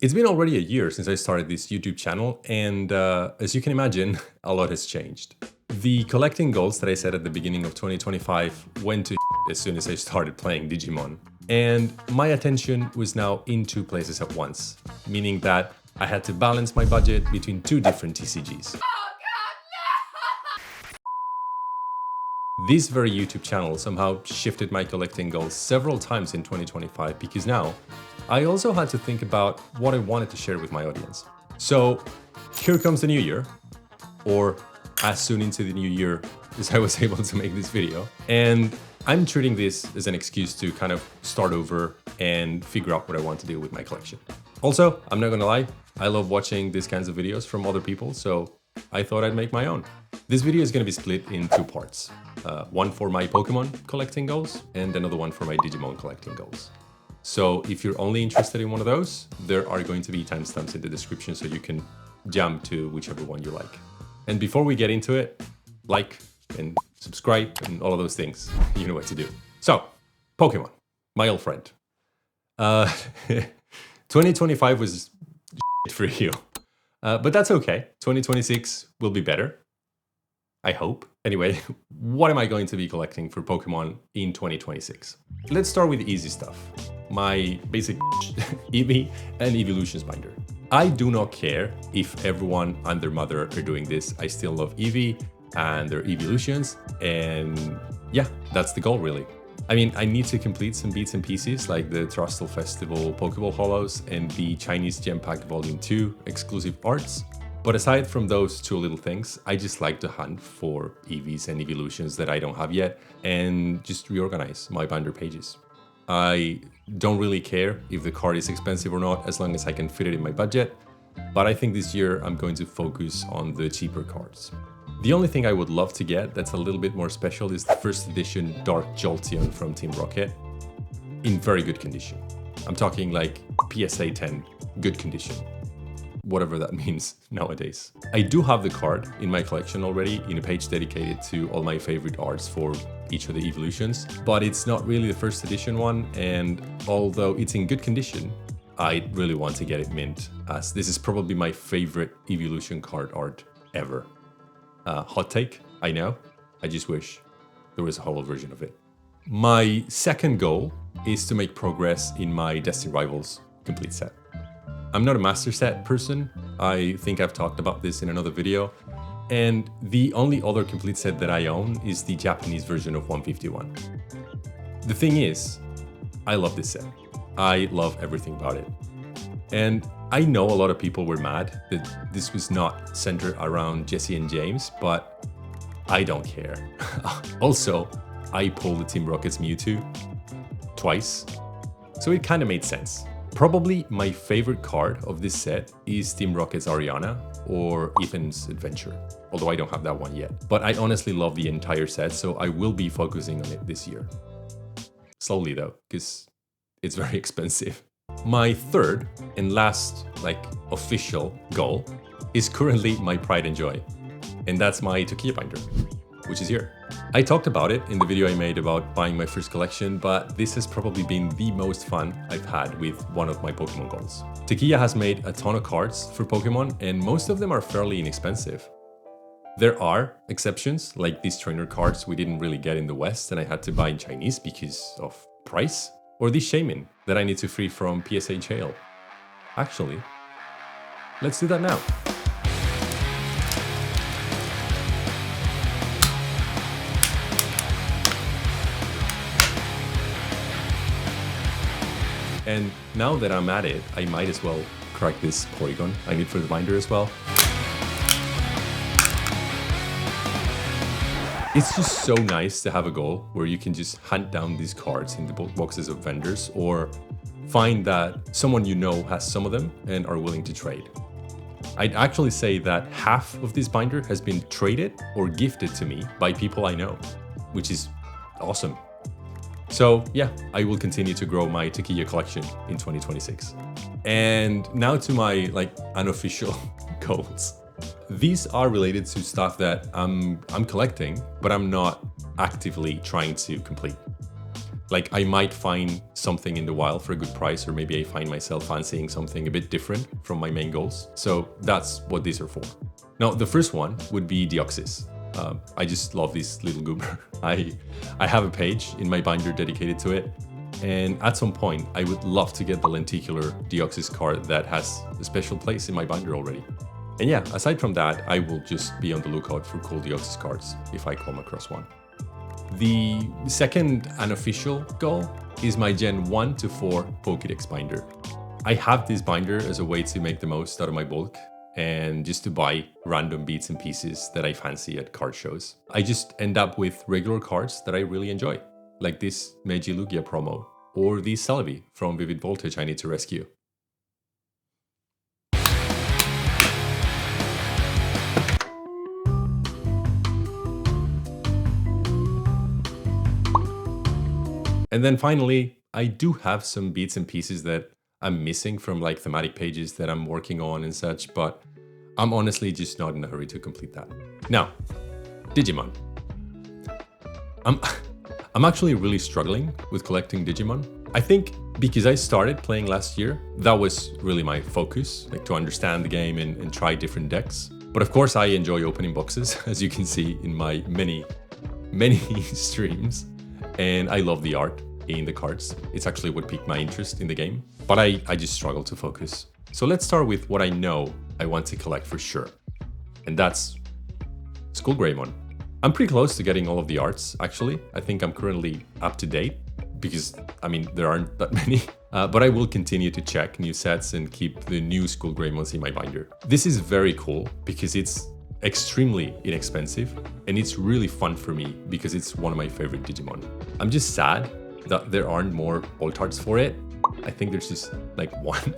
It's been already a year since I started this YouTube channel, and as you can imagine, a lot has changed. The collecting goals that I set at the beginning of 2025 went to as soon as I started playing Digimon. And my attention was now in two places at once, meaning that I had to balance my budget between two different TCGs. This very YouTube channel somehow shifted my collecting goals several times in 2025 because now I also had to think about what I wanted to share with my audience. So here comes the new year, or as soon into the new year as I was able to make this video. And I'm treating this as an excuse to kind of start over and figure out what I want to do with my collection. Also, I'm not gonna lie, I love watching these kinds of videos from other people, so I thought I'd make my own. This video is gonna be split in two parts. One for my Pokemon collecting goals and another one for my Digimon collecting goals. So if you're only interested in one of those, there are going to be timestamps in the description so you can jump to whichever one you like. And before we get into it, like and subscribe and all of those things, you know what to do. So, Pokemon, my old friend. 2025 was shit for you, but that's okay. 2026 will be better, I hope. Anyway, what am I going to be collecting for Pokemon in 2026? Let's start with the easy stuff. My basic Eevee and Evolutions binder. I do not care if everyone and their mother are doing this. I still love Eevee and their Evolutions, and yeah, that's the goal really. I mean, I need to complete some bits and pieces like the Trustle Festival Pokeball Hollows and the Chinese Gem Pack Volume 2 exclusive arts. But aside from those two little things, I just like to hunt for Eevees and Evolutions that I don't have yet and just reorganize my binder pages. I don't really care if the card is expensive or not, as long as I can fit it in my budget. But I think this year I'm going to focus on the cheaper cards. The only thing I would love to get that's a little bit more special is the first edition Dark Jolteon from Team Rocket in very good condition. I'm talking like PSA 10 good condition, whatever that means nowadays. I do have the card in my collection already in a page dedicated to all my favorite arts for each of the Evolutions, but it's not really the first edition one, and although it's in good condition, I really want to get it mint, as this is probably my favorite Evolution card art ever. Hot take, I know, I just wish there was a holo version of it. My second goal is to make progress in my Destined Rivals complete set. I'm not a master set person, I think I've talked about this in another video, and the only other complete set that I own is the Japanese version of 151. The thing is, I love this set. I love everything about it. And I know a lot of people were mad that this was not centered around Jesse and James, but I don't care. Also, I pulled the Team Rocket's Mewtwo twice, so it kind of made sense. Probably my favorite card of this set is Team Rocket's Ariana or Ethan's Adventure, although I don't have that one yet. But I honestly love the entire set, so I will be focusing on it this year. Slowly though, because it's very expensive. My third and last, official goal is currently my pride and joy, and that's my Takia binder, which is here. I talked about it in the video I made about buying my first collection, but this has probably been the most fun I've had with one of my Pokemon goals. Takia has made a ton of cards for Pokemon, and most of them are fairly inexpensive. There are exceptions, like these trainer cards we didn't really get in the West and I had to buy in Chinese because of price, or this Shaman that I need to free from PSA jail. Actually, let's do that now. And now that I'm at it, I might as well crack this Porygon I need for the binder as well. It's just so nice to have a goal where you can just hunt down these cards in the boxes of vendors, or find that someone you know has some of them and are willing to trade. I'd actually say that half of this binder has been traded or gifted to me by people I know, which is awesome. So yeah, I will continue to grow my Takia collection in 2026. And now to my unofficial goals. These are related to stuff that I'm collecting, but I'm not actively trying to complete. Like I might find something in the wild for a good price, or maybe I find myself fancying something a bit different from my main goals. So that's what these are for. Now, the first one would be Deoxys. I just love this little goober. I have a page in my binder dedicated to it. And at some point, I would love to get the lenticular Deoxys card that has a special place in my binder already. And yeah, aside from that, I will just be on the lookout for cool Deoxys cards if I come across one. The second unofficial goal is my Gen 1 to 4 Pokédex binder. I have this binder as a way to make the most out of my bulk and just to buy random bits and pieces that I fancy at card shows. I just end up with regular cards that I really enjoy, like this Meiji Lugia promo or the Celebi from Vivid Voltage I need to rescue. And then finally, I do have some bits and pieces that I'm missing from like thematic pages that I'm working on and such, but I'm honestly just not in a hurry to complete that. Now, Digimon. I'm actually really struggling with collecting Digimon. I think because I started playing last year, that was really my focus, like to understand the game and try different decks. But of course I enjoy opening boxes, as you can see in my many streams. And I love the art in the cards. It's actually what piqued my interest in the game. But I just struggle to focus. So let's start with what I know I want to collect for sure. And that's Skull Greymon. I'm pretty close to getting all of the arts, actually. I think I'm currently up to date because, I mean, there aren't that many. But I will continue to check new sets and keep the new Skull Greymons in my binder. This is very cool because it's extremely inexpensive and it's really fun for me because it's one of my favorite Digimon. I'm just sad that there aren't more alt arts for it. I think there's just like one.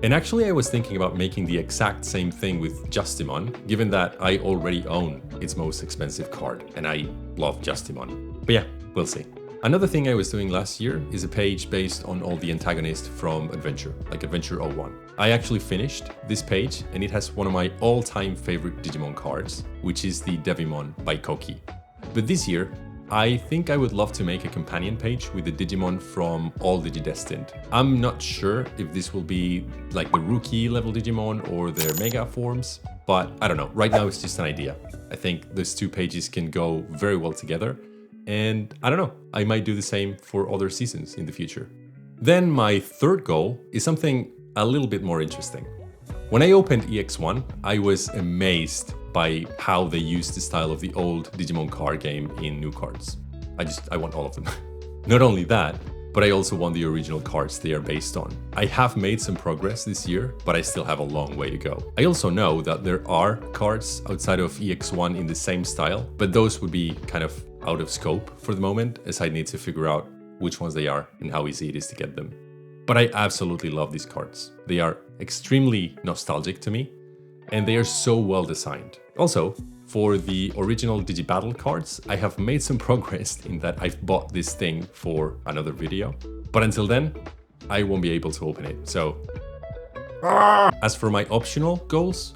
And actually I was thinking about making the exact same thing with Justimon, given that I already own its most expensive card and I love Justimon. But yeah, we'll see. Another thing I was doing last year is a page based on all the antagonists from Adventure, like Adventure 01. I actually finished this page and it has one of my all-time favorite Digimon cards, which is the Devimon by Koki. But this year, I think I would love to make a companion page with the Digimon from All Digidestined. I'm not sure if this will be like the rookie level Digimon or their mega forms, but I don't know. Right now it's just an idea. I think those two pages can go very well together. And I don't know, I might do the same for other seasons in the future. Then my third goal is something a little bit more interesting. When I opened EX1, I was amazed by how they used the style of the old Digimon card game in new cards. I want all of them. Not only that, but I also want the original cards they are based on. I have made some progress this year, but I still have a long way to go. I also know that there are cards outside of EX1 in the same style, but those would be kind of out of scope for the moment, as I need to figure out which ones they are and how easy it is to get them. But I absolutely love these cards. They are extremely nostalgic to me, and they are so well designed. Also, for the original Digibattle cards, I have made some progress in that I've bought this thing for another video. But until then, I won't be able to open it, so... As for my optional goals,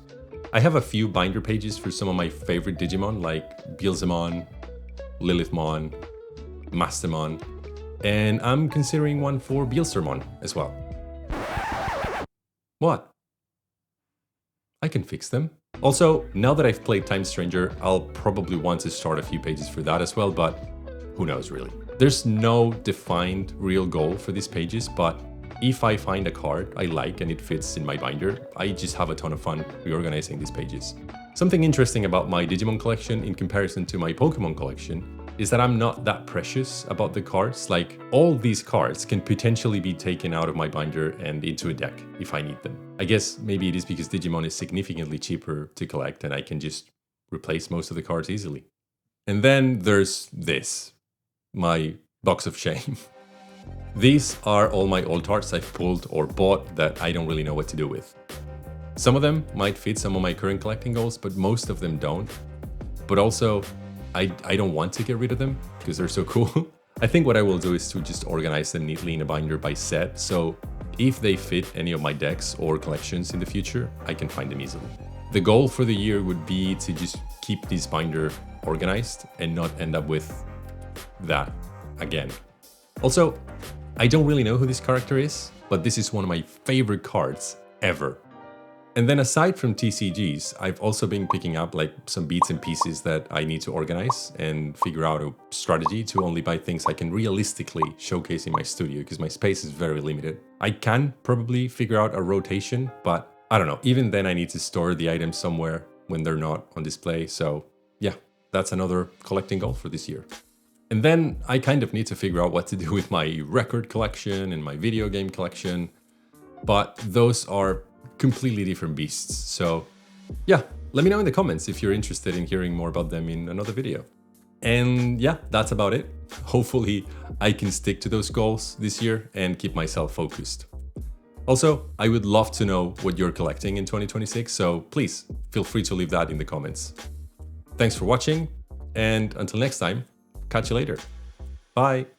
I have a few binder pages for some of my favorite Digimon like Beelzemon, Lilithmon, Mastermon, and I'm considering one for Beelzermon as well. What? I can fix them. Also, now that I've played Time Stranger, I'll probably want to start a few pages for that as well, but who knows really. There's no defined real goal for these pages, but if I find a card I like and it fits in my binder, I just have a ton of fun reorganizing these pages. Something interesting about my Digimon collection in comparison to my Pokemon collection is that I'm not that precious about the cards. Like, all these cards can potentially be taken out of my binder and into a deck if I need them. I guess maybe it is because Digimon is significantly cheaper to collect and I can just replace most of the cards easily. And then there's this, my box of shame. These are all my old arts I've pulled or bought that I don't really know what to do with. Some of them might fit some of my current collecting goals, but most of them don't. But also, I don't want to get rid of them because they're so cool. I think what I will do is to just organize them neatly in a binder by set, so if they fit any of my decks or collections in the future, I can find them easily. The goal for the year would be to just keep this binder organized and not end up with that again. Also, I don't really know who this character is, but this is one of my favorite cards ever. And then aside from TCGs, I've also been picking up like some bits and pieces that I need to organize and figure out a strategy to only buy things I can realistically showcase in my studio because my space is very limited. I can probably figure out a rotation, but I don't know. Even then I need to store the items somewhere when they're not on display. So yeah, that's another collecting goal for this year. And then I kind of need to figure out what to do with my record collection and my video game collection, but those are completely different beasts. So yeah, let me know in the comments if you're interested in hearing more about them in another video. And yeah, that's about it. Hopefully I can stick to those goals this year and keep myself focused. Also, I would love to know what you're collecting in 2026, so please feel free to leave that in the comments. Thanks for watching, and until next time, catch you later. Bye!